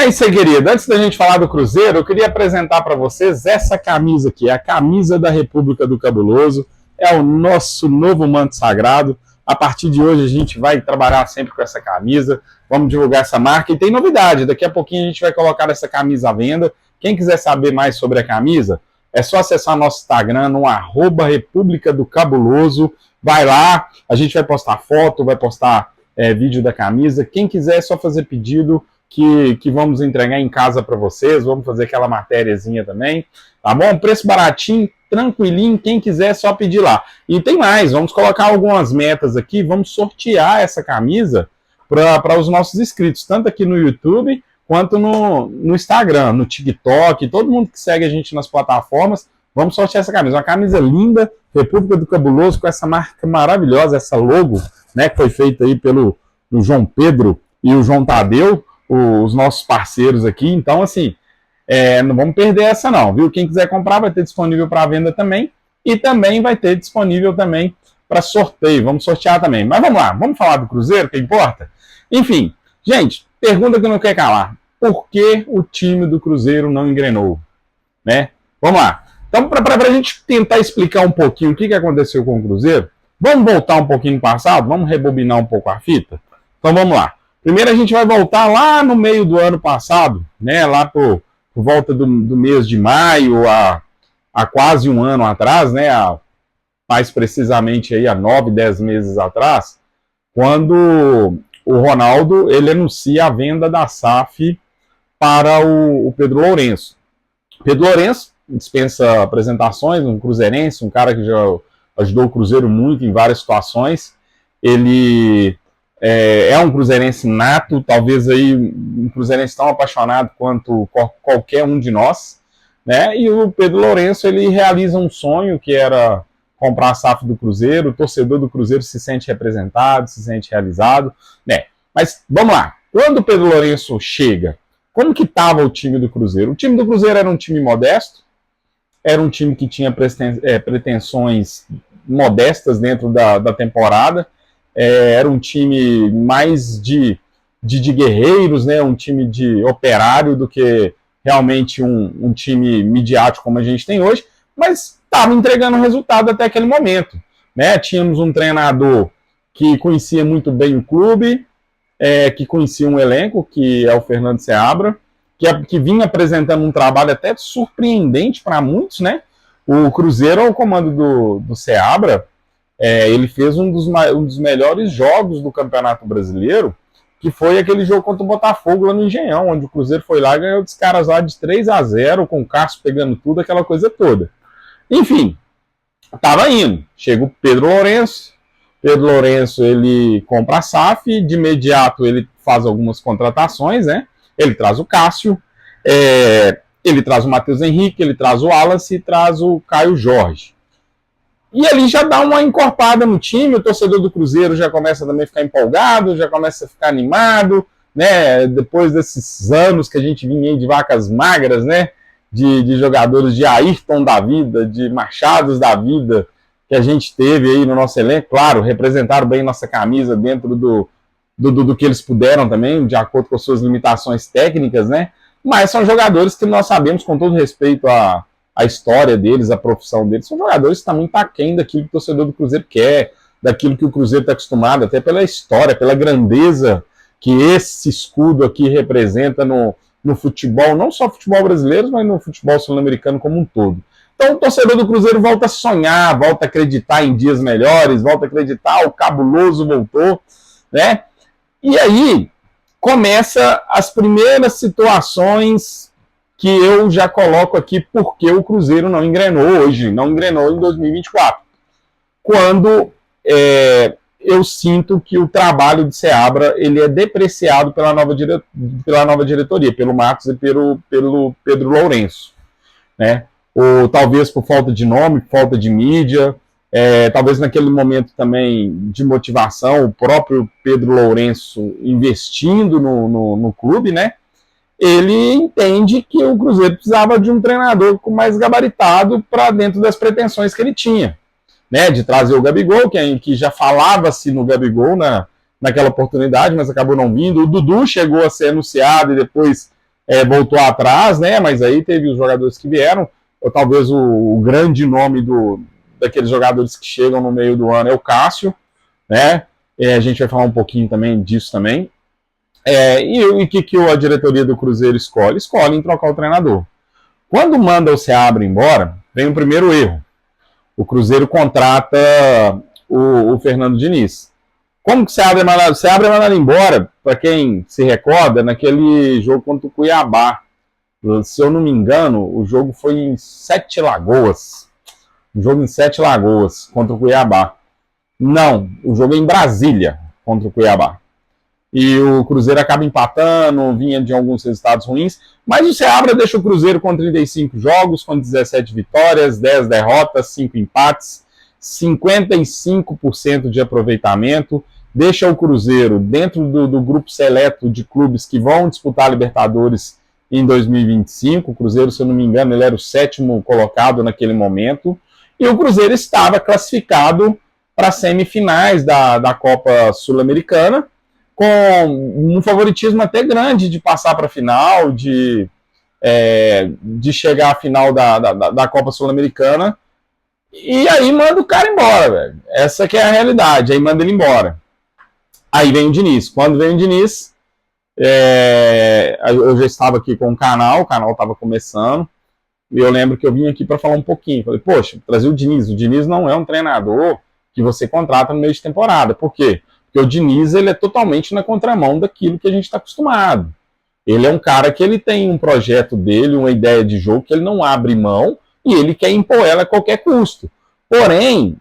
É isso aí, querido. Antes da gente falar do Cruzeiro, eu queria apresentar para vocês essa camisa aqui, a camisa da República do Cabuloso. É o nosso novo manto sagrado. A partir de hoje a gente vai trabalhar sempre com essa camisa. Vamos divulgar essa marca e tem novidade. Daqui a pouquinho a gente vai colocar essa camisa à venda. Quem quiser saber mais sobre a camisa, é só acessar nosso Instagram no @República do Cabuloso. Vai lá, a gente vai postar foto, vai postar vídeo da camisa. Quem quiser é só fazer pedido que vamos entregar em casa para vocês. Vamos fazer aquela matériazinha também, tá bom? Preço baratinho, tranquilinho, quem quiser é só pedir lá. E tem mais, vamos colocar algumas metas aqui, vamos sortear essa camisa para os nossos inscritos, tanto aqui no YouTube quanto no Instagram, no TikTok, todo mundo que segue a gente nas plataformas, vamos sortear essa camisa. Uma camisa linda, República do Cabuloso, com essa marca maravilhosa, essa logo, né, que foi feita aí pelo João Pedro e o João Tadeu, os nossos parceiros aqui. Então, assim, não vamos perder essa não, viu? Quem quiser comprar vai ter disponível para venda também, e também vai ter disponível também para sorteio, vamos sortear também. Mas vamos lá, vamos falar do Cruzeiro, que importa? Enfim, gente, pergunta que não quer calar. Por que o time do Cruzeiro não engrenou? Né? Vamos lá. Então, para a gente tentar explicar um pouquinho o que aconteceu com o Cruzeiro, vamos voltar um pouquinho no passado, vamos rebobinar um pouco a fita? Então vamos lá. Primeiro a gente vai voltar lá no meio do ano passado, né, lá por volta do mês de maio, há quase um ano atrás, né, mais precisamente aí há 9, 10 meses atrás, quando o Ronaldo ele anuncia a venda da SAF para o Pedro Lourenço. Pedro Lourenço dispensa apresentações, um cruzeirense, um cara que já ajudou o Cruzeiro muito em várias situações. Ele é um cruzeirense nato, talvez aí um cruzeirense tão apaixonado quanto qualquer um de nós, né? E o Pedro Lourenço, ele realiza um sonho que era comprar a SAF do Cruzeiro. O torcedor do Cruzeiro se sente representado, se sente realizado, né? Mas vamos lá, quando o Pedro Lourenço chega, como que estava o time do Cruzeiro? O time do Cruzeiro era um time modesto, era um time que tinha pretensões modestas dentro da temporada, era um time mais de guerreiros, né? Um time de operário do que realmente um time midiático como a gente tem hoje, mas estava entregando resultado até aquele momento, né? Tínhamos um treinador que conhecia muito bem o clube, que conhecia um elenco, que é o Fernando Seabra, que vinha apresentando um trabalho até surpreendente para muitos, né? O Cruzeiro, ao comando do Seabra, ele fez um dos melhores jogos do Campeonato Brasileiro, que foi aquele jogo contra o Botafogo lá no Engenhão, onde o Cruzeiro foi lá e ganhou dos caras lá de 3-0, com o Cássio pegando tudo, aquela coisa toda. Enfim, estava indo. Chega o Pedro Lourenço. Pedro Lourenço, ele compra a SAF, de imediato ele faz algumas contratações, né? Ele traz o Cássio, ele traz o Matheus Henrique, ele traz o Wallace e traz o Caio Jorge. E ali já dá uma encorpada no time, o torcedor do Cruzeiro já começa também a ficar empolgado, já começa a ficar animado, né? Depois desses anos que a gente vinha de vacas magras, né? De jogadores de Ayrton da vida, de Machados da vida, que a gente teve aí no nosso elenco. Claro, representaram bem nossa camisa dentro do que eles puderam também, de acordo com as suas limitações técnicas, né? Mas são jogadores que nós sabemos, com todo respeito à história deles, à profissão deles, são jogadores que estão muito aquém daquilo que o torcedor do Cruzeiro quer, daquilo que o Cruzeiro está acostumado, até pela história, pela grandeza que esse escudo aqui representa no futebol, não só futebol brasileiro, mas no futebol sul-americano como um todo. Então o torcedor do Cruzeiro volta a sonhar, volta a acreditar em dias melhores, volta a acreditar, o cabuloso voltou, né? E aí começa as primeiras situações que eu já coloco aqui porque o Cruzeiro não engrenou hoje, não engrenou em 2024. Quando eu sinto que o trabalho de Seabra ele é depreciado pela nova diretoria, pelo Marcos e pelo Pedro Lourenço, né? Ou talvez por falta de nome, falta de mídia, talvez naquele momento também de motivação, o próprio Pedro Lourenço investindo no clube, né? Ele entende que o Cruzeiro precisava de um treinador com mais gabaritado para dentro das pretensões que ele tinha, né? De trazer o Gabigol, que já falava-se no Gabigol naquela oportunidade, mas acabou não vindo. O Dudu chegou a ser anunciado e depois voltou atrás, né? Mas aí teve os jogadores que vieram, ou talvez o grande nome daqueles jogadores que chegam no meio do ano é o Cássio, né? A gente vai falar um pouquinho também disso também. E o que a diretoria do Cruzeiro escolhe? Escolhe em trocar o treinador. Quando manda o Seabra embora, vem o primeiro erro. O Cruzeiro contrata o Fernando Diniz. Como que o Seabra é mandado embora, para quem se recorda, naquele jogo contra o Cuiabá. Se eu não me engano, o jogo foi em Sete Lagoas. O jogo em Sete Lagoas, contra o Cuiabá. Não, o jogo é em Brasília, contra o Cuiabá. E o Cruzeiro acaba empatando, vinha de alguns resultados ruins, mas o Seabra deixa o Cruzeiro com 35 jogos, com 17 vitórias, 10 derrotas, 5 empates, 55% de aproveitamento, deixa o Cruzeiro dentro do grupo seleto de clubes que vão disputar a Libertadores em 2025. O Cruzeiro, se eu não me engano, ele era o 7º colocado naquele momento, e o Cruzeiro estava classificado para as semifinais da Copa Sul-Americana, com um favoritismo até grande de passar para a final, de chegar à final da Copa Sul-Americana, e aí manda o cara embora, velho. Essa que é a realidade, aí manda ele embora. Aí vem o Diniz. Quando vem o Diniz, eu já estava aqui com o canal estava começando, e eu lembro que eu vim aqui para falar um pouquinho. Falei, poxa, trazer o Diniz não é um treinador que você contrata no meio de temporada. Por quê? Porque o Diniz, ele é totalmente na contramão daquilo que a gente está acostumado. Ele é um cara que ele tem um projeto dele, uma ideia de jogo que ele não abre mão e ele quer impor ela a qualquer custo. Porém,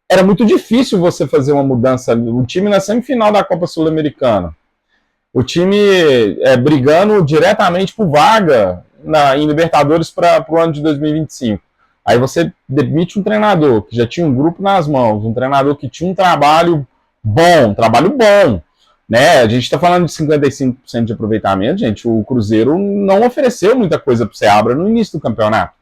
era muito difícil você fazer uma mudança. O time na semifinal da Copa Sul-Americana, o time brigando diretamente por vaga em Libertadores para o ano de 2025. Aí você demite um treinador que já tinha um grupo nas mãos, um treinador que tinha um trabalho bom, né? A gente está falando de 55% de aproveitamento, gente. O Cruzeiro não ofereceu muita coisa para o Seabra no início do campeonato,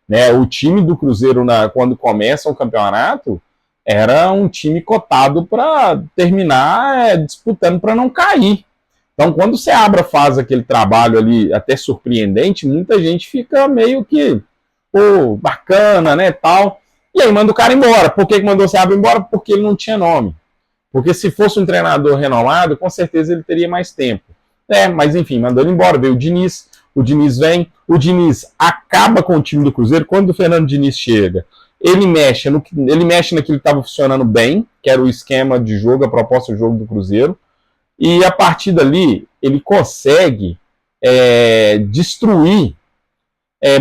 né? O time do Cruzeiro, quando começa o campeonato, era um time cotado para terminar disputando para não cair. Então, quando o Seabra faz aquele trabalho ali até surpreendente, muita gente fica meio que, pô, bacana, né, tal. E aí manda o cara embora. Por que mandou o Seabra embora? Porque ele não tinha nome. Porque se fosse um treinador renomado, com certeza ele teria mais tempo. Mas enfim, mandou ele embora, veio o Diniz vem, o Diniz acaba com o time do Cruzeiro. Quando o Fernando Diniz chega, ele mexe naquilo que estava funcionando bem, que era o esquema de jogo, a proposta de jogo do Cruzeiro, e a partir dali ele consegue destruir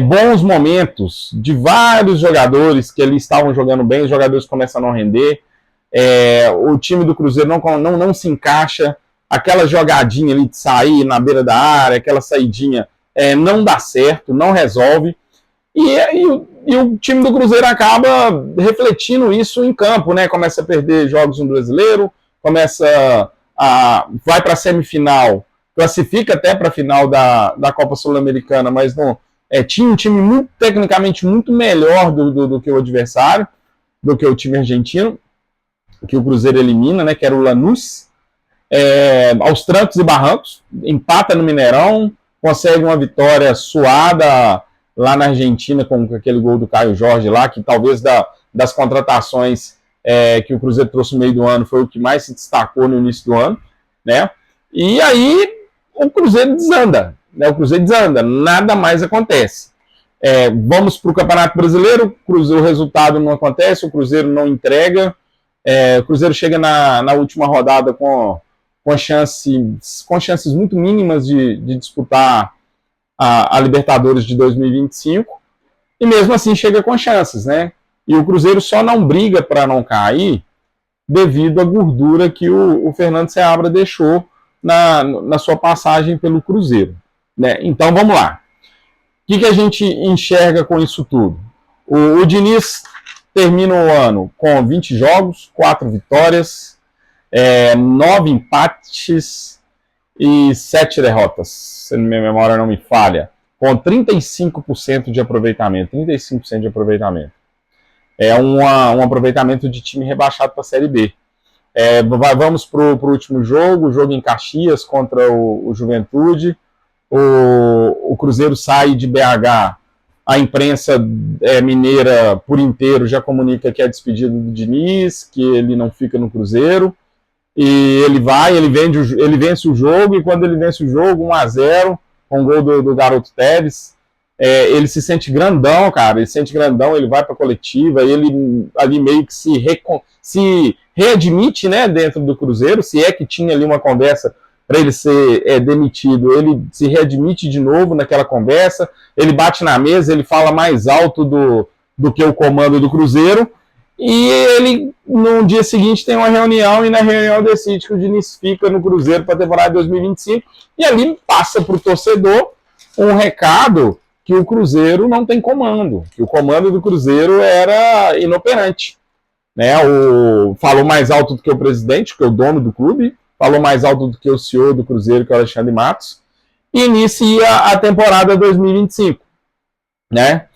bons momentos de vários jogadores que ali estavam jogando bem, os jogadores começam a não render, o time do Cruzeiro não se encaixa, aquela jogadinha ali de sair na beira da área, aquela saidinha não dá certo, não resolve, e o time do Cruzeiro acaba refletindo isso em campo, né? Começa a perder jogos no Brasileiro, vai para a semifinal, classifica até para a final da Copa Sul-Americana, mas não, tinha um time tecnicamente muito melhor do que o adversário, do que o time argentino, que o Cruzeiro elimina, né, que era o Lanús, aos trancos e barrancos, empata no Mineirão, consegue uma vitória suada lá na Argentina com aquele gol do Caio Jorge lá, que talvez das contratações que o Cruzeiro trouxe no meio do ano foi o que mais se destacou no início do ano, né? E aí o Cruzeiro desanda, né? Nada mais acontece. Vamos para o Campeonato Brasileiro, o resultado não acontece, o Cruzeiro não entrega, o Cruzeiro chega na última rodada com chances muito mínimas de disputar a Libertadores de 2025, e mesmo assim chega com chances, né? E o Cruzeiro só não briga para não cair devido à gordura que o Fernando Seabra deixou na sua passagem pelo Cruzeiro, né? Então vamos lá. O que a gente enxerga com isso tudo? O Diniz termina o ano com 20 jogos, 4 vitórias, 9 empates e 7 derrotas, se minha memória não me falha, com 35% de aproveitamento. 35% de aproveitamento. É um aproveitamento de time rebaixado para a Série B. Vamos para o último jogo, o jogo em Caxias contra o Juventude. o Cruzeiro sai de BH, a imprensa mineira por inteiro já comunica que é a despedida do Diniz, que ele não fica no Cruzeiro, e ele vence o jogo, e quando ele vence o jogo, 1-0, com o gol do garoto Tevez, ele se sente grandão, cara, ele se sente grandão, ele vai para a coletiva, ele ali meio que se readmite, né, dentro do Cruzeiro, se é que tinha ali uma conversa para ele ser demitido, ele se readmite de novo naquela conversa, ele bate na mesa, ele fala mais alto do que o comando do Cruzeiro, e ele, no dia seguinte, tem uma reunião, e na reunião decide que o Diniz fica no Cruzeiro para a temporada de 2025, e ali passa para o torcedor um recado que o Cruzeiro não tem comando, que o comando do Cruzeiro era inoperante. Né? Falou mais alto do que o presidente, que é o dono do clube, falou mais alto do que o CEO do Cruzeiro, que é o Alexandre Matos, e inicia a temporada 2025. Né?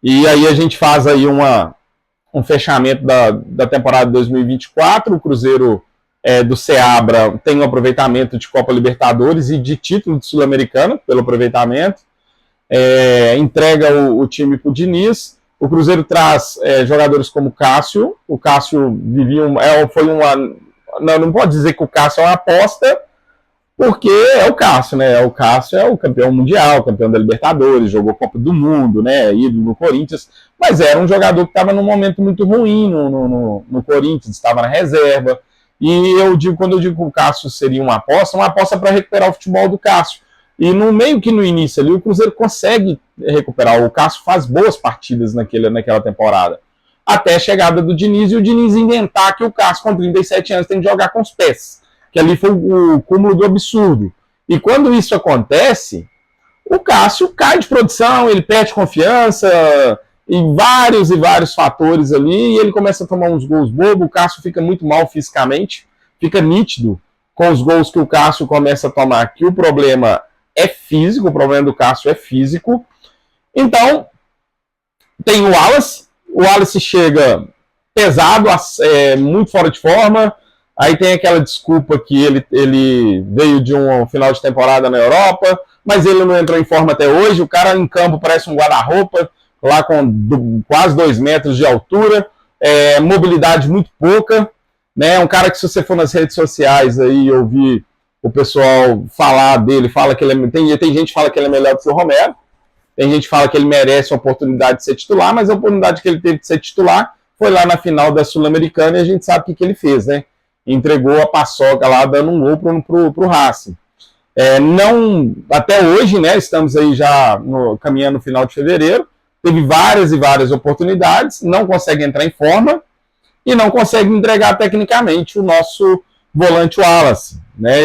E aí a gente faz aí um fechamento da temporada 2024, o Cruzeiro do Seabra tem um aproveitamento de Copa Libertadores e de título de Sul-Americana, pelo aproveitamento, entrega o time para o Diniz. O Cruzeiro traz jogadores como Cássio. O Cássio não pode dizer que o Cássio é uma aposta, porque é o Cássio, né? O Cássio é o campeão mundial, campeão da Libertadores, jogou Copa do Mundo, né? Ídolo no Corinthians, mas era um jogador que estava num momento muito ruim no Corinthians, estava na reserva. E quando eu digo que o Cássio seria uma aposta para recuperar o futebol do Cássio. E meio que no início ali, o Cruzeiro consegue recuperar. O Cássio faz boas partidas naquela temporada. Até a chegada do Diniz, e o Diniz inventar que o Cássio, com 37 anos, tem que jogar com os pés. Que ali foi o cúmulo do absurdo. E quando isso acontece, o Cássio cai de produção, ele perde confiança, e vários fatores ali, e ele começa a tomar uns gols bobos. O Cássio fica muito mal fisicamente, fica nítido com os gols que o Cássio começa a tomar, que o problema é físico, o problema do Cássio é físico. Então, tem o Wallace chega pesado, muito fora de forma, aí tem aquela desculpa que ele veio de um final de temporada na Europa, mas ele não entrou em forma até hoje, o cara em campo parece um guarda-roupa, lá com quase 2 metros de altura, mobilidade muito pouca, né? Um cara que, se você for nas redes sociais aí ouvir o pessoal falar dele, fala que tem gente que fala que ele é melhor do que o Romero, tem gente que fala que ele merece a oportunidade de ser titular, mas a oportunidade que ele teve de ser titular foi lá na final da Sul-Americana, e a gente sabe o que ele fez, né? Entregou a paçoca lá, dando um gol pro Racing. Até hoje, né? Estamos aí já caminhando no final de fevereiro, teve várias oportunidades, não consegue entrar em forma e não consegue entregar tecnicamente o nosso volante Wallace. Né?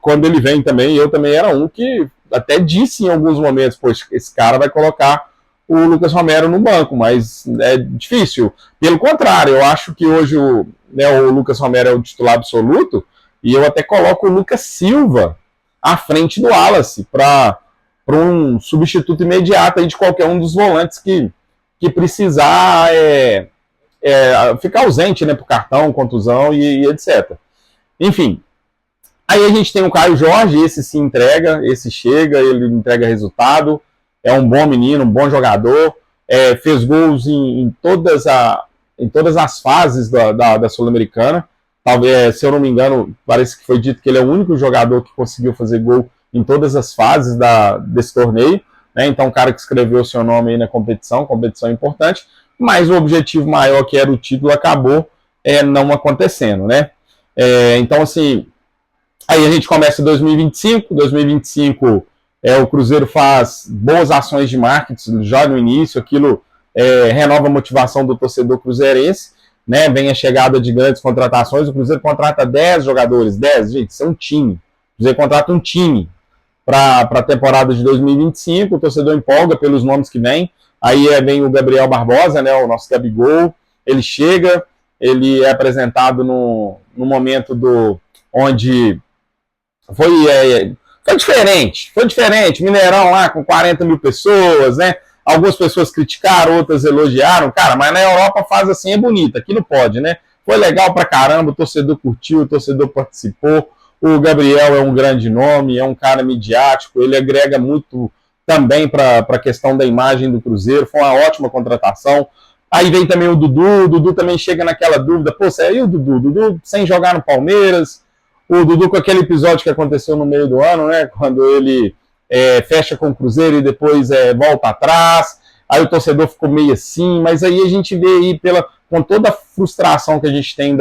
Quando ele vem também, eu também era um que até disse em alguns momentos, poxa, esse cara vai colocar o Lucas Romero no banco, mas é difícil. Pelo contrário, eu acho que hoje o Lucas Romero é o titular absoluto, e eu até coloco o Lucas Silva à frente do Wallace para um substituto imediato aí de qualquer um dos volantes que precisar ficar ausente, né, por cartão, contusão e etc. Enfim, aí a gente tem o Caio Jorge, esse se entrega, esse chega, ele entrega resultado, é um bom menino, um bom jogador, fez gols em todas as fases da Sul-Americana. Talvez, se eu não me engano, parece que foi dito que ele é o único jogador que conseguiu fazer gol em todas as fases desse torneio. Né? Então, o cara que escreveu o seu nome aí na competição importante, mas o objetivo maior, que era o título, acabou não acontecendo, né? Então, assim, aí a gente começa 2025, o Cruzeiro faz boas ações de marketing já no início, aquilo renova a motivação do torcedor cruzeirense, né? Vem a chegada de grandes contratações, o Cruzeiro contrata 10 jogadores, 10, gente, isso é um time. O Cruzeiro contrata um time para a temporada de 2025, o torcedor empolga pelos nomes que vem, aí vem o Gabriel Barbosa, né, o nosso Gabigol, ele chega, ele é apresentado no momento onde foi diferente, Mineirão lá com 40 mil pessoas, né? Algumas pessoas criticaram, outras elogiaram, cara, mas na Europa faz assim, é bonita, aqui não pode, né? Foi legal pra caramba, o torcedor curtiu, o torcedor participou, O Gabriel é um grande nome, é um cara midiático, ele agrega muito também para a questão da imagem do Cruzeiro, foi uma ótima contratação. Aí vem também o Dudu também chega naquela dúvida, pô, e o Dudu sem jogar no Palmeiras, o Dudu com aquele episódio que aconteceu no meio do ano, né, quando ele fecha com o Cruzeiro e depois volta atrás, aí o torcedor ficou meio assim, mas aí a gente vê aí, com toda a frustração que a gente tem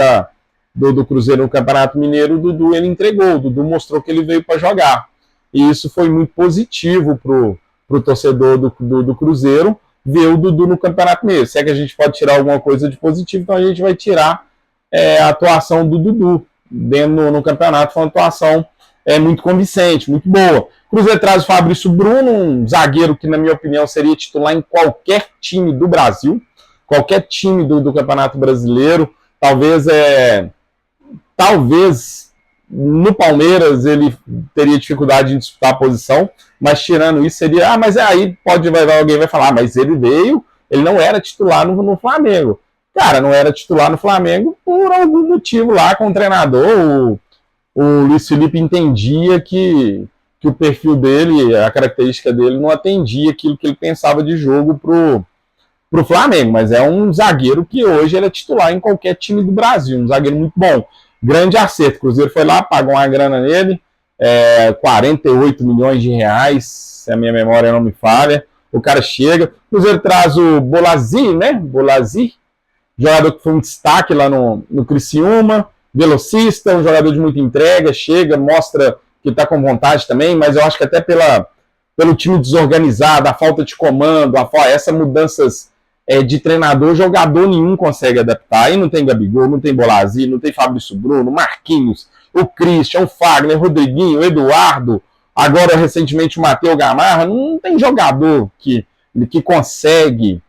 do Cruzeiro no Campeonato Mineiro, o Dudu ele entregou, o Dudu mostrou que ele veio para jogar, e isso foi muito positivo pro torcedor do Cruzeiro, ver o Dudu no Campeonato Mineiro. Se é que a gente pode tirar alguma coisa de positivo, então a gente vai tirar a atuação do Dudu dentro no campeonato. Foi uma atuação muito convincente, muito boa. Cruzeiro traz o Fabrício Bruno, um zagueiro que, na minha opinião, seria titular em qualquer time do Brasil, qualquer time do Campeonato Brasileiro. Talvez no Palmeiras ele teria dificuldade em disputar a posição, mas tirando isso seria, mas aí alguém vai falar, mas ele não era titular no Flamengo. Cara, não era titular no Flamengo por algum motivo lá com o treinador. O Luiz Felipe entendia que o perfil dele, a característica dele não atendia aquilo que ele pensava de jogo pro Flamengo, mas é um zagueiro que hoje ele é titular em qualquer time do Brasil, um zagueiro muito bom. Grande acerto, o Cruzeiro foi lá, pagou uma grana nele, 48 milhões de reais, se a minha memória não me falha. O cara chega, o Cruzeiro traz o Bolazzi, né? Bolazzi, jogador que foi um destaque lá no Criciúma, velocista, um jogador de muita entrega, chega, mostra que está com vontade também, mas eu acho que até pelo time desorganizado, a falta de comando, essas mudanças de treinador, jogador nenhum consegue adaptar. Aí não tem Gabigol, não tem Bolazzi, não tem Fabrício Bruno, Marquinhos, o Christian, o Fagner, o Rodriguinho, o Eduardo, agora recentemente o Matheus Gamarra. Não tem jogador que consegue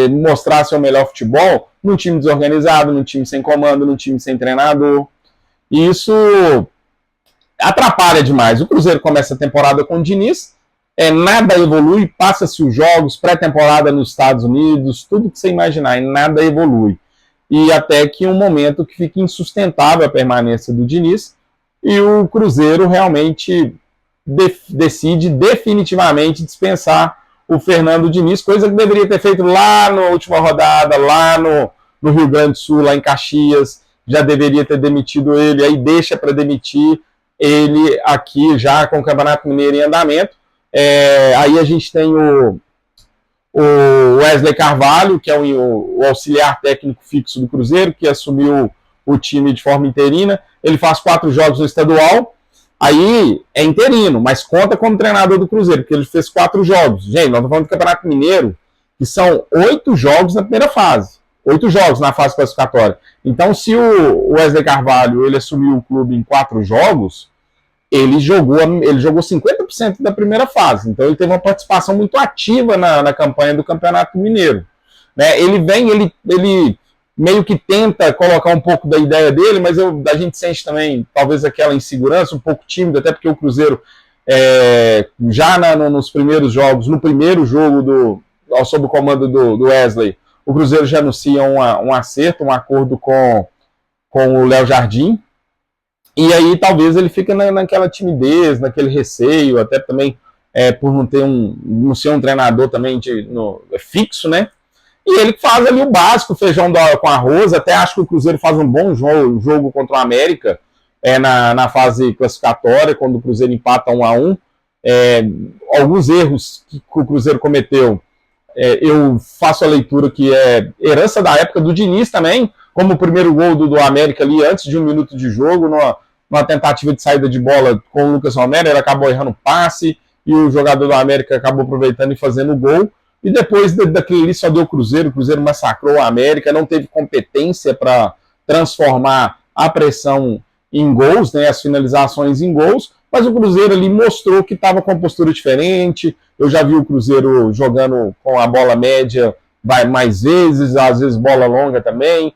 mostrar seu melhor futebol num time desorganizado, num time sem comando, num time sem treinador. E isso atrapalha demais. O Cruzeiro começa a temporada com o Diniz, nada evolui, passa-se os jogos, pré-temporada nos Estados Unidos, tudo que você imaginar, e nada evolui. E até que um momento que fica insustentável a permanência do Diniz, e o Cruzeiro realmente decide definitivamente dispensar o Fernando Diniz, coisa que deveria ter feito lá na última rodada, lá no Rio Grande do Sul, lá em Caxias, já deveria ter demitido ele, aí deixa para demitir ele aqui já com o Campeonato Mineiro em andamento. Aí a gente tem o Wesley Carvalho, que é o auxiliar técnico fixo do Cruzeiro, que assumiu o time de forma interina. Ele faz 4 jogos no estadual, aí é interino, mas conta como treinador do Cruzeiro, porque ele fez 4 jogos. Gente, nós estamos falando do Campeonato Mineiro, que são 8 jogos na primeira fase, 8 jogos na fase classificatória. Então, se o Wesley Carvalho ele assumiu o clube em 4 jogos, ele jogou 50% da primeira fase. Então, ele teve uma participação muito ativa na campanha do Campeonato Mineiro. Né? Ele meio que tenta colocar um pouco da ideia dele, mas a gente sente também, talvez, aquela insegurança, um pouco tímido, até porque o Cruzeiro, já nos primeiros jogos, no primeiro jogo sob o comando do Wesley, o Cruzeiro já anuncia um acerto, um acordo com o Léo Jardim, e aí talvez ele fique naquela timidez, naquele receio, até também por não ser um treinador também fixo, né? E ele faz ali o básico, feijão com arroz. Até acho que o Cruzeiro faz um bom jogo contra o América na fase classificatória, quando o Cruzeiro empata 1-1. Alguns erros que o Cruzeiro cometeu, eu faço a leitura que é herança da época do Diniz também, como o primeiro gol do América ali, antes de 1 minuto de jogo, numa tentativa de saída de bola com o Lucas Romero, ele acabou errando o passe, e o jogador do América acabou aproveitando e fazendo o gol. E depois daquele ali só deu o Cruzeiro massacrou a América, não teve competência para transformar a pressão em gols, né, as finalizações em gols, mas o Cruzeiro ali mostrou que estava com uma postura diferente. Eu já vi o Cruzeiro jogando com a bola média mais vezes, às vezes bola longa também.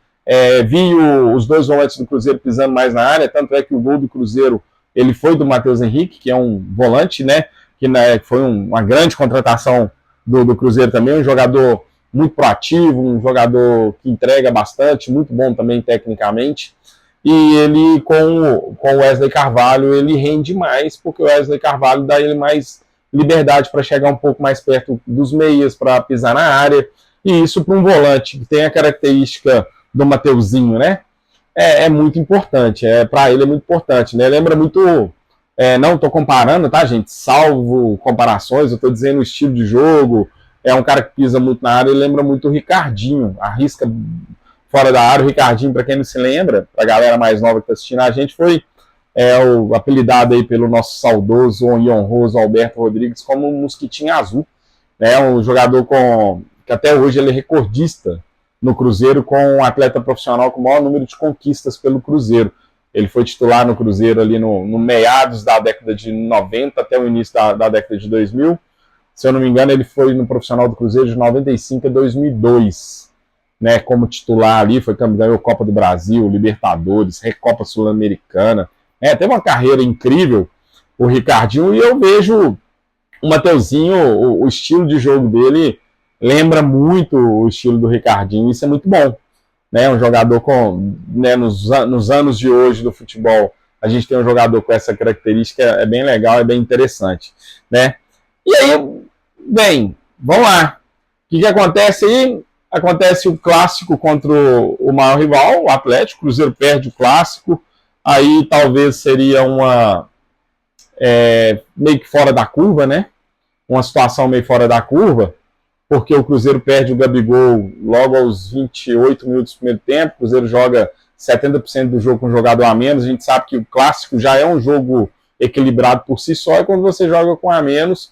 Vi os 2 volantes do Cruzeiro pisando mais na área, tanto é que o gol do Cruzeiro ele foi do Matheus Henrique, que é um volante, né, que foi uma grande contratação do Cruzeiro também, um jogador muito proativo, um jogador que entrega bastante, muito bom também tecnicamente. e ele com o Wesley Carvalho ele rende mais, porque o Wesley Carvalho dá ele mais liberdade para chegar um pouco mais perto dos meias, para pisar na área, e isso para um volante que tem a característica do Mateuzinho, né? É muito importante, para ele é muito importante, né? Lembra muito, não estou comparando, tá, gente? Salvo comparações, eu estou dizendo o estilo de jogo, é um cara que pisa muito na área, ele lembra muito o Ricardinho, arrisca fora da área. O Ricardinho, para quem não se lembra, para a galera mais nova que está assistindo a gente, foi o apelidado aí pelo nosso saudoso e honroso Alberto Rodrigues como Mosquitinho Azul, né? Um jogador que até hoje ele é recordista no Cruzeiro, com um atleta profissional com o maior número de conquistas pelo Cruzeiro. Ele foi titular no Cruzeiro ali no meados da década de 90 até o início da década de 2000. Se eu não me engano, ele foi no profissional do Cruzeiro de 95 a 2002, né, como titular ali, ganhou Copa do Brasil, Libertadores, Recopa Sul-Americana. Teve uma carreira incrível, o Ricardinho, e eu vejo o Mateuzinho, o estilo de jogo dele lembra muito o estilo do Ricardinho, isso é muito bom, né? Um jogador nos anos de hoje do futebol, a gente tem um jogador com essa característica, é bem legal, é bem interessante, né? E aí, bem, vamos lá. O que acontece aí? Acontece o clássico contra o maior rival, o Atlético. O Cruzeiro perde o clássico, aí talvez seria meio que fora da curva, né? Uma situação meio fora da curva, porque o Cruzeiro perde o Gabigol logo aos 28 minutos do primeiro tempo. O Cruzeiro joga 70% do jogo com um jogador a menos. A gente sabe que o clássico já é um jogo equilibrado por si só, e quando você joga com a menos,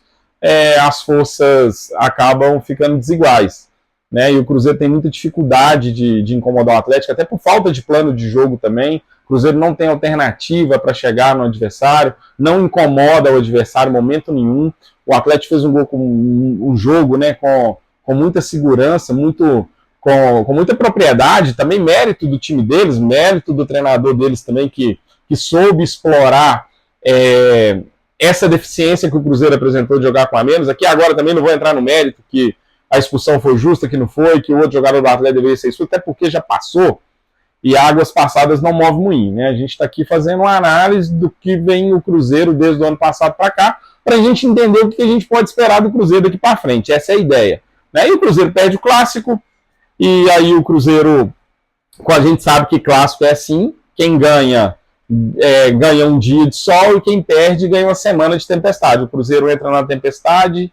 as forças acabam ficando desiguais, né? E o Cruzeiro tem muita dificuldade de incomodar o Atlético, até por falta de plano de jogo também. O Cruzeiro não tem alternativa para chegar no adversário, não incomoda o adversário em momento nenhum. O Atlético fez um gol com um jogo, né, com muita segurança, com muita propriedade, também mérito do time deles, mérito do treinador deles também, que soube explorar essa deficiência que o Cruzeiro apresentou de jogar com a menos. Aqui agora também não vou entrar no mérito que a expulsão foi justa, que não foi, que o outro jogador do Atlético deveria ser expulso, até porque já passou, e águas passadas não movem moinho, né? A gente está aqui fazendo uma análise do que vem o Cruzeiro desde o ano passado para cá, para a gente entender o que a gente pode esperar do Cruzeiro daqui para frente. Essa é a ideia, né? E o Cruzeiro perde o clássico, e aí o Cruzeiro, a gente sabe que clássico é assim, quem ganha ganha um dia de sol, e quem perde ganha uma semana de tempestade. O Cruzeiro entra na tempestade,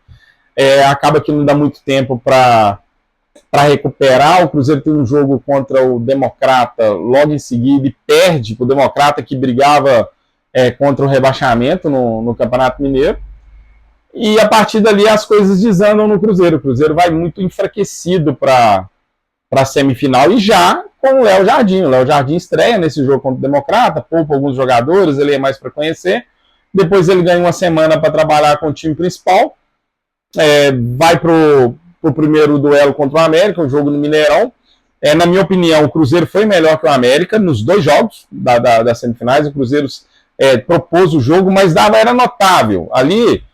acaba que não dá muito tempo para recuperar. O Cruzeiro tem um jogo contra o Democrata logo em seguida e perde para o Democrata, que brigava contra o rebaixamento no Campeonato Mineiro. E a partir dali as coisas desandam no Cruzeiro. O Cruzeiro vai muito enfraquecido para a semifinal, e já com o Léo Jardim. O Léo Jardim estreia nesse jogo contra o Democrata, poupa alguns jogadores, ele é mais para conhecer. Depois ele ganha uma semana para trabalhar com o time principal. Vai pro primeiro duelo contra o América, um jogo no Mineirão. Na minha opinião, o Cruzeiro foi melhor que o América nos dois jogos das semifinais. O Cruzeiro propôs o jogo, mas era notável. Ali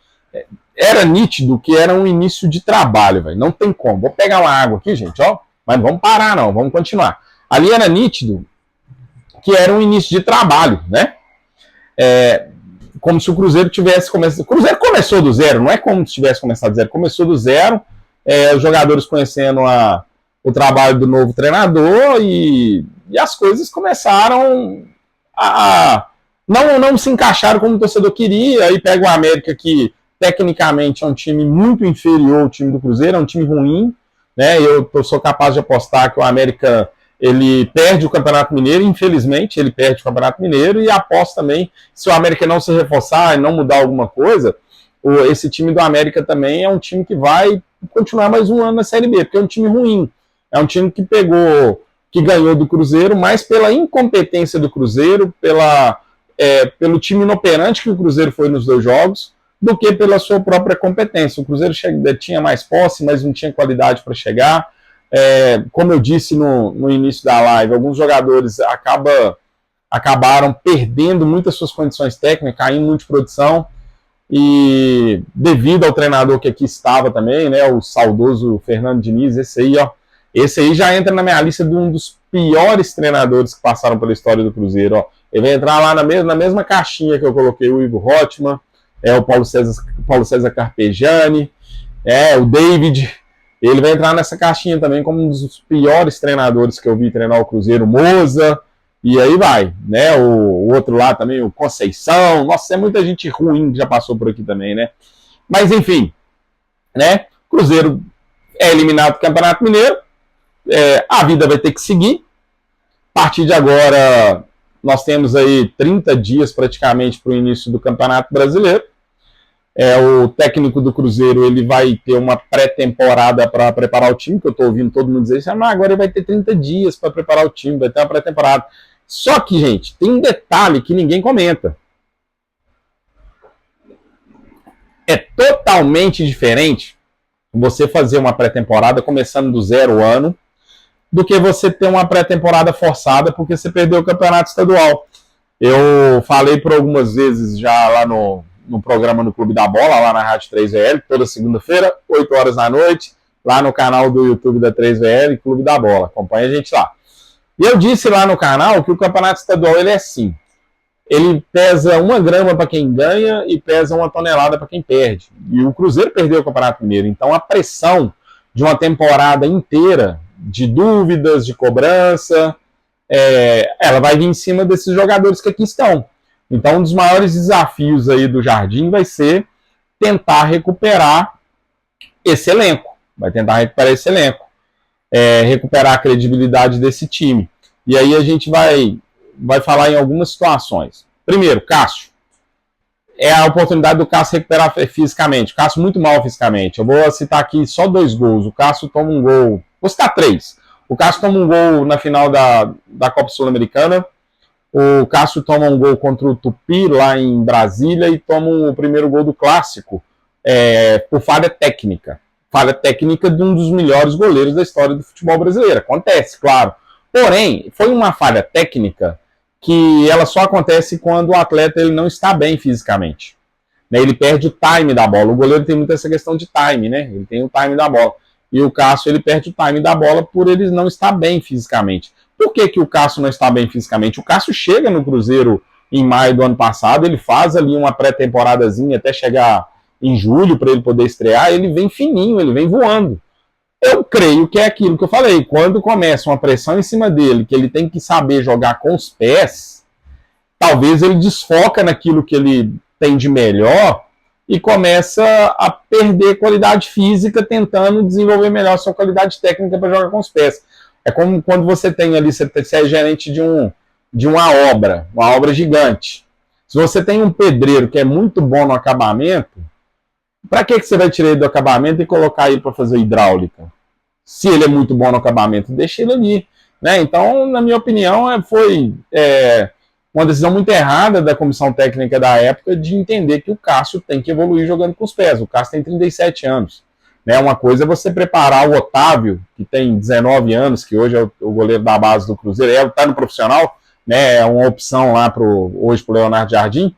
era nítido que era um início de trabalho, véio. Não tem como. Vou pegar uma água aqui, gente, ó. Mas não vamos parar, não. Vamos continuar. Ali era nítido que era um início de trabalho, né? Como se o Cruzeiro tivesse começado. O Cruzeiro começou do zero, não é como se tivesse começado do zero. Começou do zero, os jogadores conhecendo o trabalho do novo treinador, e as coisas começaram não se encaixaram como o torcedor queria. Aí pega o América, que tecnicamente é um time muito inferior ao time do Cruzeiro, é um time ruim, né? Eu sou capaz de apostar que o América ele perde o Campeonato Mineiro, infelizmente ele perde o Campeonato Mineiro, e aposto também, se o América não se reforçar e não mudar alguma coisa, esse time do América também é um time que vai continuar mais um ano na Série B, porque é um time ruim, é um time que ganhou do Cruzeiro, mais pela incompetência do Cruzeiro, pelo time inoperante que o Cruzeiro foi nos dois jogos, do que pela sua própria competência. O Cruzeiro tinha mais posse, mas não tinha qualidade para chegar. Como eu disse no início da live, alguns jogadores acabaram perdendo muitas suas condições técnicas, caindo muito de produção, e devido ao treinador que aqui estava também, né, o saudoso Fernando Diniz, esse aí, ó, Esse aí já entra na minha lista de um dos piores treinadores que passaram pela história do Cruzeiro. Ó. Ele vai entrar lá na mesma caixinha que eu coloquei o Igor Rothman, o Paulo César Carpegiani, o David. Ele vai entrar nessa caixinha também como um dos piores treinadores que eu vi treinar o Cruzeiro, Moza, e aí vai, né? O outro lá também, o Conceição. Nossa, é muita gente ruim que já passou por aqui também, né? Mas enfim, né? Cruzeiro é eliminado do Campeonato Mineiro, a vida vai ter que seguir. A partir de agora, nós temos aí 30 dias praticamente para o início do Campeonato Brasileiro. O técnico do Cruzeiro ele vai ter uma pré-temporada para preparar o time, que eu estou ouvindo todo mundo dizer isso, agora ele vai ter 30 dias para preparar o time, vai ter uma pré-temporada. Só que, gente, tem um detalhe que ninguém comenta. É totalmente diferente você fazer uma pré-temporada começando do 0 ano do que você ter uma pré-temporada forçada porque você perdeu o campeonato estadual. Eu falei por algumas vezes já lá no programa no Clube da Bola, lá na Rádio 3VL, toda segunda-feira, 8 horas da noite, lá no canal do YouTube da 3VL, Clube da Bola. Acompanha a gente lá. E eu disse lá no canal que o campeonato estadual ele é assim. Ele pesa 1 grama para quem ganha e pesa 1 tonelada para quem perde. E o Cruzeiro perdeu o Campeonato Mineiro. Então a pressão de uma temporada inteira de dúvidas, de cobrança, ela vai vir em cima desses jogadores que aqui estão. Então um dos maiores desafios aí do Jardim vai ser tentar recuperar esse elenco. Vai tentar recuperar esse elenco. Recuperar a credibilidade desse time. E aí a gente vai falar em algumas situações. Primeiro, Cássio. É a oportunidade do Cássio recuperar fisicamente. O Cássio muito mal fisicamente. Eu vou citar aqui só 2 gols. O Cássio toma um gol. Vou citar 3. O Cássio toma um gol na final da Copa Sul-Americana. O Cássio toma um gol contra o Tupi, lá em Brasília, e toma o primeiro gol do Clássico por falha técnica. Falha técnica de um dos melhores goleiros da história do futebol brasileiro. Acontece, claro. Porém, foi uma falha técnica que ela só acontece quando o atleta ele não está bem fisicamente. Ele perde o time da bola. O goleiro tem muito essa questão de time, né? Ele tem o time da bola. E o Cássio ele perde o time da bola por ele não estar bem fisicamente. Por que o Cássio não está bem fisicamente? O Cássio chega no Cruzeiro em maio do ano passado, ele faz ali uma pré-temporadazinha até chegar em julho para ele poder estrear, ele vem fininho, ele vem voando. Eu creio que é aquilo que eu falei, quando começa uma pressão em cima dele, que ele tem que saber jogar com os pés, talvez ele desfoca naquilo que ele tem de melhor e começa a perder qualidade física tentando desenvolver melhor a sua qualidade técnica para jogar com os pés. É como quando você tem ali, você é gerente de uma obra gigante. Se você tem um pedreiro que é muito bom no acabamento, para que você vai tirar ele do acabamento e colocar ele para fazer hidráulica? Se ele é muito bom no acabamento, deixa ele ali. Né? Então, na minha opinião, foi uma decisão muito errada da comissão técnica da época de entender que o Cássio tem que evoluir jogando com os pés. O Cássio tem 37 anos. Né? Uma coisa é você preparar o Otávio, que tem 19 anos, que hoje é o goleiro da base do Cruzeiro, está no profissional, né? É uma opção lá hoje para o Leonardo Jardim.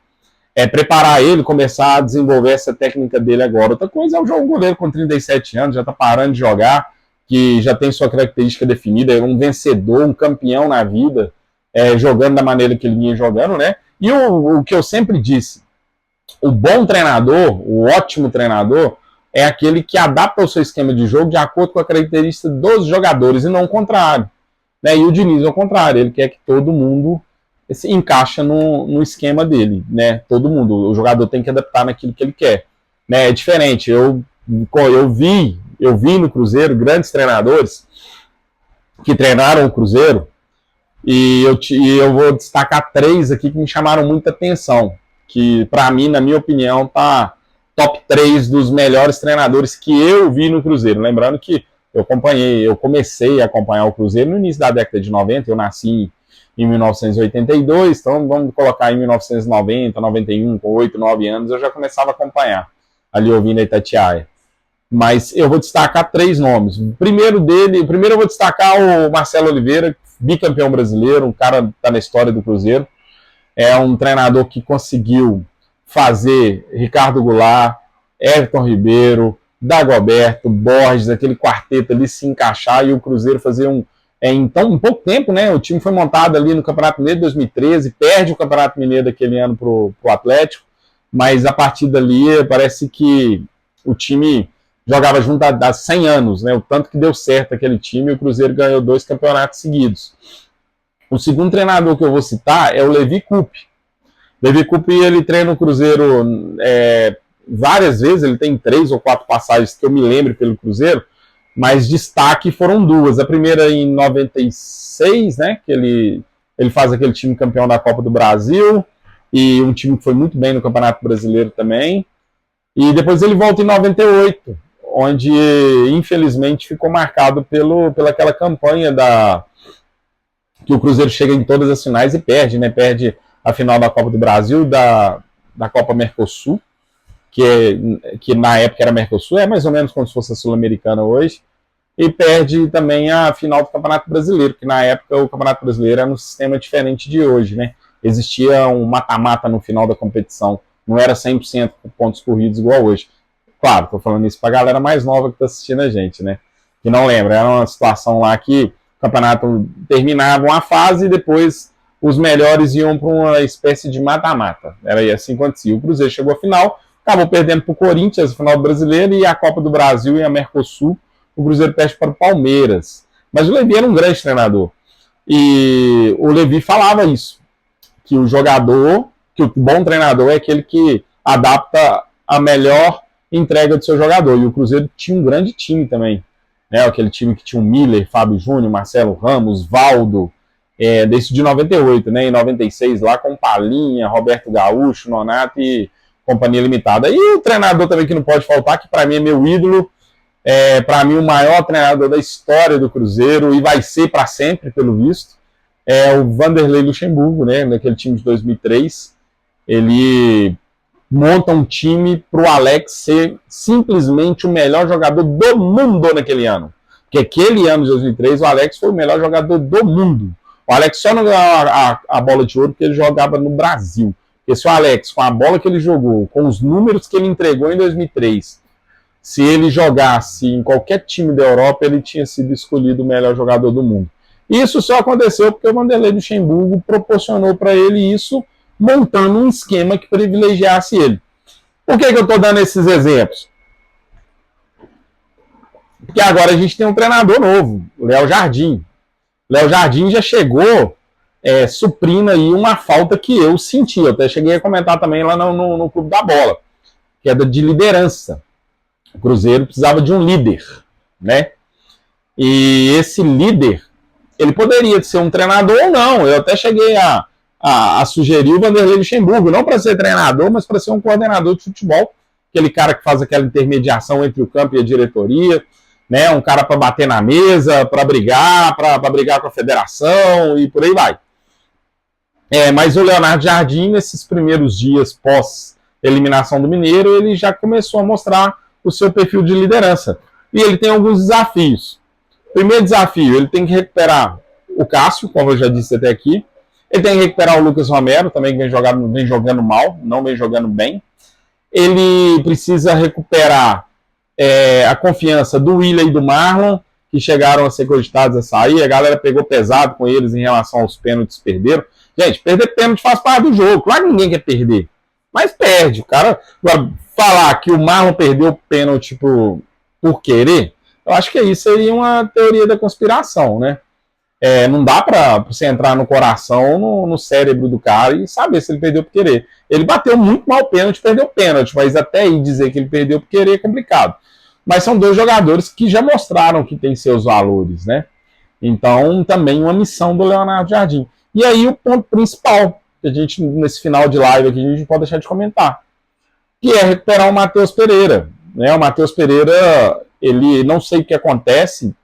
Preparar ele, começar a desenvolver essa técnica dele agora. Outra coisa é o goleiro com 37 anos, já está parando de jogar, que já tem sua característica definida, é um vencedor, um campeão na vida, jogando da maneira que ele vinha jogando, né? E o que eu sempre disse, o bom treinador, o ótimo treinador, é aquele que adapta o seu esquema de jogo de acordo com a característica dos jogadores e não o contrário. Né? E o Diniz é o contrário, ele quer que todo mundo se encaixa no esquema dele, né? Todo mundo, o jogador tem que adaptar naquilo que ele quer. Né? É diferente, eu vi no Cruzeiro grandes treinadores que treinaram o Cruzeiro e eu vou destacar 3 aqui que me chamaram muita atenção, que para mim, na minha opinião, tá top 3 dos melhores treinadores que eu vi no Cruzeiro. Lembrando que eu comecei a acompanhar o Cruzeiro no início da década de 90, eu nasci em 1982, então vamos colocar em 1990, 91, com 8, 9 anos, eu já começava a acompanhar, ali ouvindo a Itatiaia. Mas eu vou destacar 3 nomes. Primeiro eu vou destacar o Marcelo Oliveira, bicampeão brasileiro, um cara que está na história do Cruzeiro. É um treinador que conseguiu fazer Ricardo Goulart, Everton Ribeiro, Dagoberto, Borges, aquele quarteto ali se encaixar e o Cruzeiro fazer então, em pouco tempo, né? O time foi montado ali no Campeonato Mineiro de 2013, perde o Campeonato Mineiro daquele ano pro Atlético, mas a partir dali parece que o time jogava junto há 100 anos, né? O tanto que deu certo aquele time, e o Cruzeiro ganhou 2 campeonatos seguidos. O segundo treinador que eu vou citar é o Levi Coupe. Levi Coupe, ele treina o Cruzeiro várias vezes, ele tem 3 ou 4 passagens que eu me lembro pelo Cruzeiro, mas destaque foram 2. A primeira em 96, né, que ele faz aquele time campeão da Copa do Brasil, e um time que foi muito bem no Campeonato Brasileiro também. E depois ele volta em 98, onde infelizmente ficou marcado pelaquela campanha que o Cruzeiro chega em todas as finais e perde, né? Perde a final da Copa do Brasil, da Copa Mercosul, que na época era Mercosul, é mais ou menos como se fosse a Sul-Americana hoje, e perde também a final do Campeonato Brasileiro, que na época o Campeonato Brasileiro era um sistema diferente de hoje, né? Existia um mata-mata no final da competição, não era 100% pontos corridos igual hoje. Claro, tô falando isso pra galera mais nova que tá assistindo a gente, né? Que não lembra, era uma situação lá que o campeonato terminava uma fase e depois os melhores iam para uma espécie de mata-mata. Era assim que acontecia. O Cruzeiro chegou à final, acabou perdendo para o Corinthians, a final do Brasileiro, e a Copa do Brasil e a Mercosul, o Cruzeiro perde para o Palmeiras. Mas o Levi era um grande treinador. E o Levi falava isso, que o jogador, que o bom treinador é aquele que adapta a melhor entrega do seu jogador. E o Cruzeiro tinha um grande time também, né? Aquele time que tinha o Miller, Fábio Júnior, Marcelo Ramos, Valdo, desse de 98, né? Em 96 lá com Palinha, Roberto Gaúcho, Nonato e Companhia Limitada. E o treinador também que não pode faltar, que para mim é meu ídolo, para mim o maior treinador da história do Cruzeiro, e vai ser para sempre, pelo visto, é o Vanderlei Luxemburgo, né? Naquele time de 2003. Ele monta um time para o Alex ser simplesmente o melhor jogador do mundo naquele ano. Porque aquele ano de 2003, o Alex foi o melhor jogador do mundo. O Alex só não ganhou a bola de ouro porque ele jogava no Brasil. Porque se o Alex, com a bola que ele jogou, com os números que ele entregou em 2003, se ele jogasse em qualquer time da Europa, ele tinha sido escolhido o melhor jogador do mundo. Isso só aconteceu porque o Vanderlei Luxemburgo proporcionou para ele isso, montando um esquema que privilegiasse ele. Por que eu estou dando esses exemplos? Porque agora a gente tem um treinador novo, o Léo Jardim. Léo Jardim já chegou suprindo aí uma falta que eu senti. Eu até cheguei a comentar também lá no Clube da Bola, que é de liderança. O Cruzeiro precisava de um líder, né? E esse líder, ele poderia ser um treinador ou não. Eu até cheguei a sugerir o Vanderlei Luxemburgo, não para ser treinador, mas para ser um coordenador de futebol, aquele cara que faz aquela intermediação entre o campo e a diretoria, né? Um cara para bater na mesa, para brigar com a federação e por aí vai. Mas o Leonardo Jardim, nesses primeiros dias pós-eliminação do Mineiro, ele já começou a mostrar o seu perfil de liderança. E ele tem alguns desafios. Primeiro desafio, ele tem que recuperar o Cássio, como eu já disse até aqui. Ele tem que recuperar o Lucas Romero, também que vem jogando mal, não vem jogando bem. Ele precisa recuperar a confiança do Willian e do Marlon, que chegaram a ser cogitados a sair. A galera pegou pesado com eles em relação aos pênaltis que perderam. Gente, perder pênalti faz parte do jogo. Claro que ninguém quer perder, mas perde. O cara falar que o Marlon perdeu o pênalti por querer, eu acho que isso seria uma teoria da conspiração, né? Não dá pra você entrar no coração, no cérebro do cara e saber se ele perdeu por querer. Ele bateu muito mal o pênalti, perdeu o pênalti, mas até aí dizer que ele perdeu por querer é complicado. Mas são dois jogadores que já mostraram que têm seus valores, né? Então, também uma missão do Leonardo Jardim. E aí o ponto principal, que a gente, nesse final de live aqui, a gente pode deixar de comentar, que é recuperar o Matheus Pereira. Né? O Matheus Pereira, ele não sei o que acontece,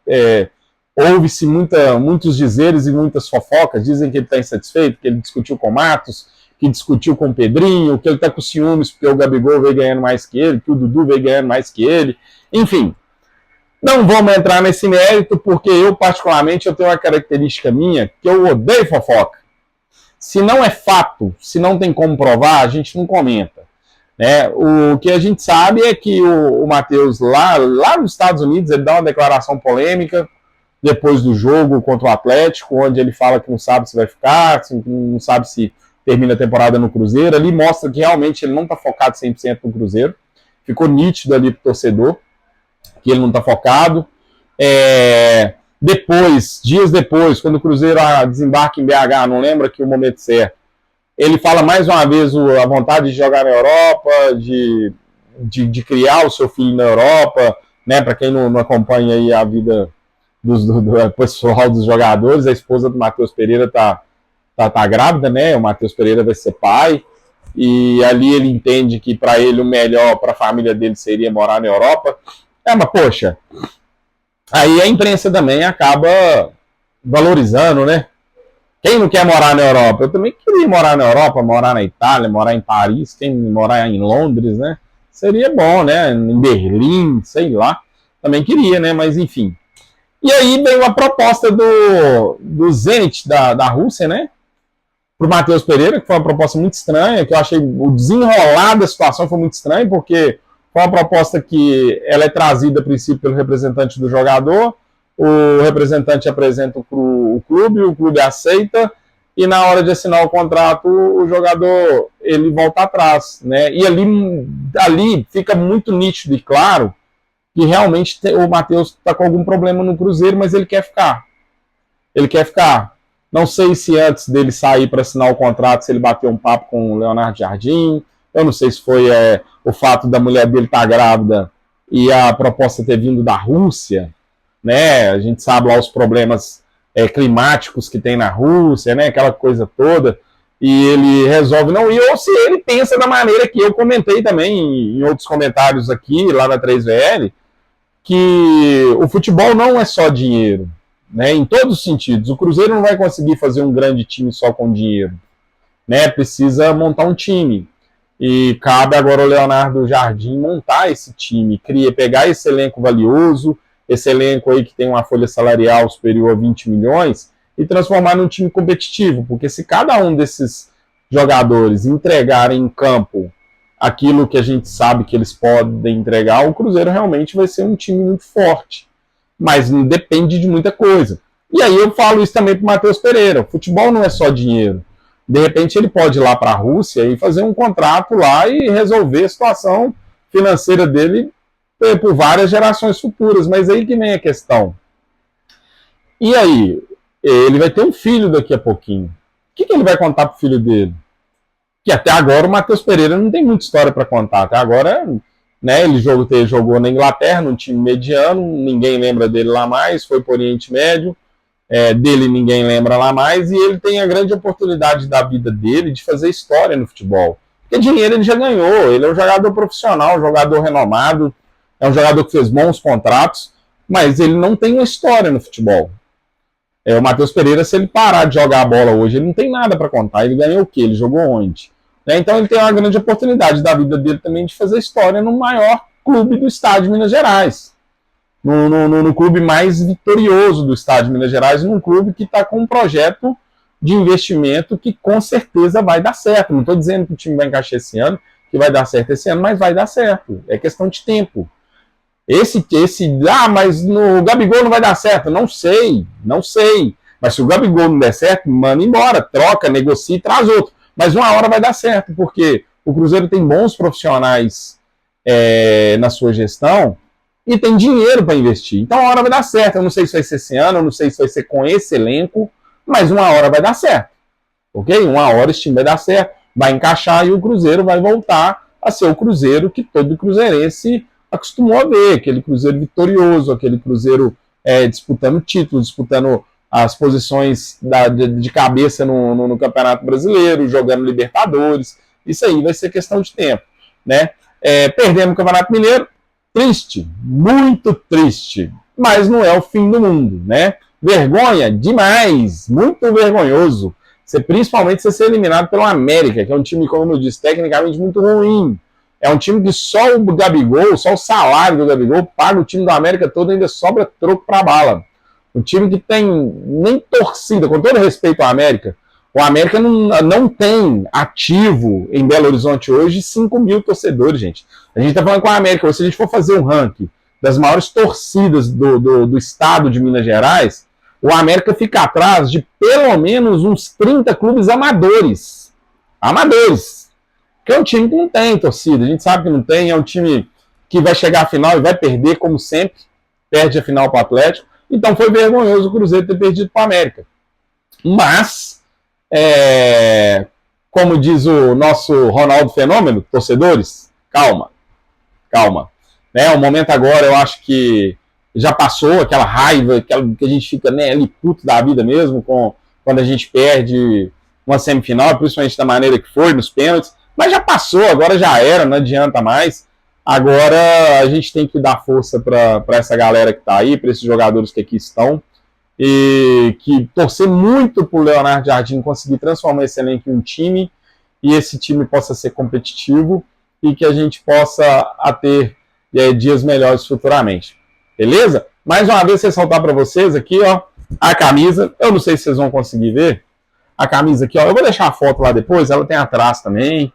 houve-se muitos dizeres e muitas fofocas, dizem que ele está insatisfeito, que ele discutiu com o Matos, que discutiu com o Pedrinho, que ele está com ciúmes porque o Gabigol veio ganhando mais que ele, que o Dudu veio ganhando mais que ele, enfim. Não vamos entrar nesse mérito, porque eu, particularmente, eu tenho uma característica minha, que eu odeio fofoca. Se não é fato, se não tem como provar, a gente não comenta. né? O que a gente sabe é que o Matheus, lá nos Estados Unidos, ele dá uma declaração polêmica depois do jogo contra o Atlético, onde ele fala que não sabe se vai ficar, não sabe se termina a temporada no Cruzeiro. Ali mostra que realmente ele não está focado 100% no Cruzeiro. Ficou nítido ali pro torcedor que ele não está focado. Dias depois, quando o Cruzeiro desembarca em BH, não lembra que o momento certo, ele fala mais uma vez a vontade de jogar na Europa, de criar o seu filho na Europa, né? Para quem não acompanha aí a vida do pessoal dos jogadores, a esposa do Matheus Pereira tá grávida, né? O Matheus Pereira vai ser pai, e ali ele entende que para ele o melhor para a família dele seria morar na Europa. Mas poxa, aí a imprensa também acaba valorizando, né? Quem não quer morar na Europa? Eu também queria morar na Europa, morar na Itália, morar em Paris, quem morar em Londres, né? Seria bom, né? Em Berlim, sei lá. Também queria, né? Mas enfim. E aí veio a proposta do Zenit da Rússia, né? Para o Matheus Pereira, que foi uma proposta muito estranha, que eu achei o desenrolar da situação foi muito estranho, porque foi uma proposta que ela é trazida a princípio pelo representante do jogador, o representante apresenta para o clube aceita, e na hora de assinar o contrato, o jogador ele volta atrás, né? E ali fica muito nítido e claro que realmente o Matheus está com algum problema no Cruzeiro, mas ele quer ficar. Ele quer ficar. Não sei se antes dele sair para assinar o contrato, se ele bateu um papo com o Leonardo Jardim. Eu não sei se foi o fato da mulher dele estar grávida e a proposta ter vindo da Rússia, né? A gente sabe lá os problemas climáticos que tem na Rússia, né? Aquela coisa toda. E ele resolve não ir, ou se ele pensa da maneira que eu comentei também em outros comentários aqui, lá na 3VL, que o futebol não é só dinheiro, né? Em todos os sentidos. O Cruzeiro não vai conseguir fazer um grande time só com dinheiro, né? Precisa montar um time. E cabe agora ao Leonardo Jardim montar esse time, pegar esse elenco valioso, esse elenco aí que tem uma folha salarial superior a 20 milhões, e transformar num time competitivo, porque se cada um desses jogadores entregarem em campo aquilo que a gente sabe que eles podem entregar, o Cruzeiro realmente vai ser um time muito forte, mas depende de muita coisa. E aí eu falo isso também para o Matheus Pereira, o futebol não é só dinheiro. De repente ele pode ir lá para a Rússia e fazer um contrato lá e resolver a situação financeira dele por várias gerações futuras, mas aí que vem a questão. E aí, ele vai ter um filho daqui a pouquinho. O que ele vai contar pro filho dele? Que até agora o Matheus Pereira não tem muita história para contar. Até agora, né, ele jogou na Inglaterra, num time mediano, ninguém lembra dele lá mais, foi pro Oriente Médio, dele ninguém lembra lá mais, e ele tem a grande oportunidade da vida dele de fazer história no futebol. Porque dinheiro ele já ganhou, ele é um jogador profissional, um jogador renomado, é um jogador que fez bons contratos, mas ele não tem uma história no futebol. O Matheus Pereira, se ele parar de jogar a bola hoje, ele não tem nada para contar. Ele ganhou o quê? Ele jogou onde? Então ele tem uma grande oportunidade da vida dele também de fazer história no maior clube do estado de Minas Gerais. No clube mais vitorioso do estado de Minas Gerais, num clube que está com um projeto de investimento que com certeza vai dar certo. Não estou dizendo que o time vai encaixar esse ano, que vai dar certo esse ano, mas vai dar certo. É questão de tempo. Mas no Gabigol não vai dar certo. Não sei. Mas se o Gabigol não der certo, manda embora, troca, negocia e traz outro. Mas uma hora vai dar certo, porque o Cruzeiro tem bons profissionais na sua gestão e tem dinheiro para investir. Então uma hora vai dar certo. Eu não sei se vai ser esse ano, eu não sei se vai ser com esse elenco, mas uma hora vai dar certo. Ok? Uma hora esse time vai dar certo, vai encaixar e o Cruzeiro vai voltar a ser o Cruzeiro que todo cruzeirense acostumou a ver, aquele Cruzeiro vitorioso, aquele Cruzeiro disputando títulos, disputando as posições de cabeça no Campeonato Brasileiro, jogando Libertadores. Isso aí vai ser questão de tempo, né? Perdemos o Campeonato Mineiro, triste, muito triste, mas não é o fim do mundo, né? Vergonha demais, muito vergonhoso, principalmente você ser eliminado pelo América, que é um time, como eu disse, tecnicamente muito ruim. É um time que só o Gabigol, só o salário do Gabigol paga o time do América todo, ainda sobra troco para bala. Um time que tem nem torcida, com todo respeito ao América, O América não tem ativo em Belo Horizonte hoje 5 mil torcedores, gente. A gente está falando com a América, se a gente for fazer um ranking das maiores torcidas do estado de Minas Gerais, o América fica atrás de pelo menos uns 30 clubes amadores. Amadores. Que é um time que não tem torcida, a gente sabe que não tem, é um time que vai chegar à final e vai perder, como sempre, perde a final para o Atlético. Então foi vergonhoso o Cruzeiro ter perdido para o América. Mas, como diz o nosso Ronaldo Fenômeno, torcedores, calma, calma. O momento agora, eu acho que já passou aquela raiva, que a gente fica ali puto da vida mesmo, quando a gente perde uma semifinal, principalmente da maneira que foi, nos pênaltis. Mas já passou, agora já era, não adianta mais. Agora a gente tem que dar força para essa galera que está aí, para esses jogadores que aqui estão, e que torcer muito para o Leonardo Jardim conseguir transformar esse elenco em um time, e esse time possa ser competitivo, e que a gente possa ter dias melhores futuramente. Beleza? Mais uma vez, ressaltar para vocês aqui, ó, a camisa. Eu não sei se vocês vão conseguir ver. A camisa aqui, ó. Eu vou deixar a foto lá depois. Ela tem atrás também.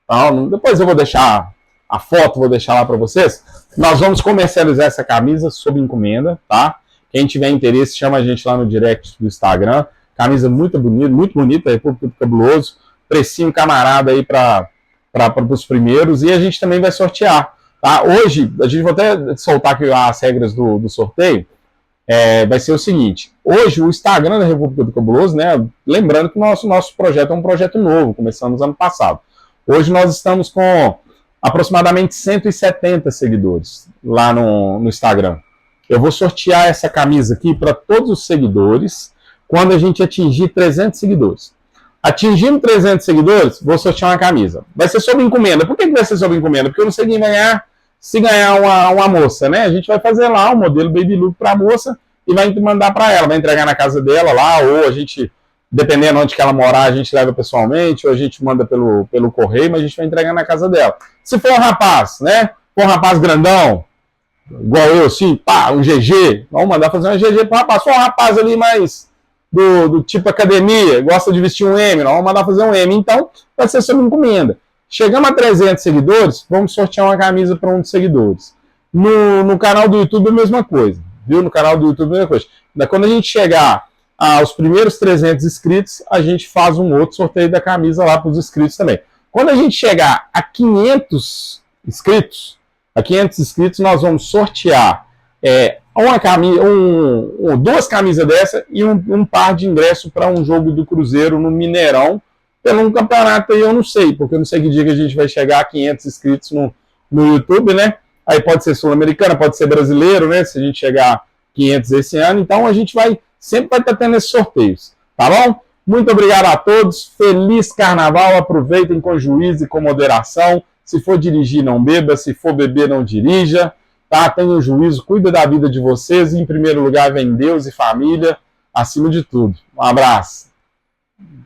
Então, depois eu vou deixar a foto, vou deixar lá para vocês. Nós vamos comercializar essa camisa sob encomenda, tá? Quem tiver interesse, chama a gente lá no direct do Instagram. Camisa muito bonita, República do Cabuloso. Precinho camarada aí para os primeiros. E a gente também vai sortear. Tá? Hoje, a gente vai até soltar aqui as regras do sorteio. Vai ser o seguinte: hoje o Instagram da República do Cabuloso, né? Lembrando que o nosso projeto é um projeto novo, começamos ano passado. Hoje nós estamos com aproximadamente 170 seguidores lá no Instagram. Eu vou sortear essa camisa aqui para todos os seguidores quando a gente atingir 300 seguidores. Atingindo 300 seguidores, vou sortear uma camisa. Vai ser sob encomenda. Por que vai ser sob encomenda? Porque eu não sei quem ganhar se ganhar uma moça, né? A gente vai fazer lá o modelo Baby Look para a moça e vai mandar para ela, vai entregar na casa dela lá, ou a gente, dependendo onde que ela morar, a gente leva pessoalmente, ou a gente manda pelo correio, mas a gente vai entregar na casa dela. Se for um rapaz, né? For um rapaz grandão, igual eu, assim, pá, um GG, vamos mandar fazer uma GG para o rapaz. Se for um rapaz ali mais do tipo academia, gosta de vestir um M, nós vamos mandar fazer um M. Então, vai ser sob encomenda. Chegamos a 300 seguidores, vamos sortear uma camisa para um dos seguidores. No canal do YouTube, a mesma coisa. Viu? No canal do YouTube, a mesma coisa. Quando a gente chegar aos primeiros 300 inscritos, a gente faz um outro sorteio da camisa lá para os inscritos também. Quando a gente chegar a 500 inscritos, nós vamos sortear uma camisa, duas camisas dessa e um par de ingresso para um jogo do Cruzeiro no Mineirão, pelo campeonato aí eu não sei, porque eu não sei que dia que a gente vai chegar a 500 inscritos no YouTube, né? Aí pode ser sul-americana, pode ser brasileiro, né? Se a gente chegar a 500 esse ano, então a gente sempre vai estar tendo esses sorteios, tá bom? Muito obrigado a todos, feliz carnaval, aproveitem com juízo e com moderação. Se for dirigir, não beba, se for beber, não dirija, tá? Tenham juízo, cuida da vida de vocês e em primeiro lugar vem Deus e família, acima de tudo. Um abraço.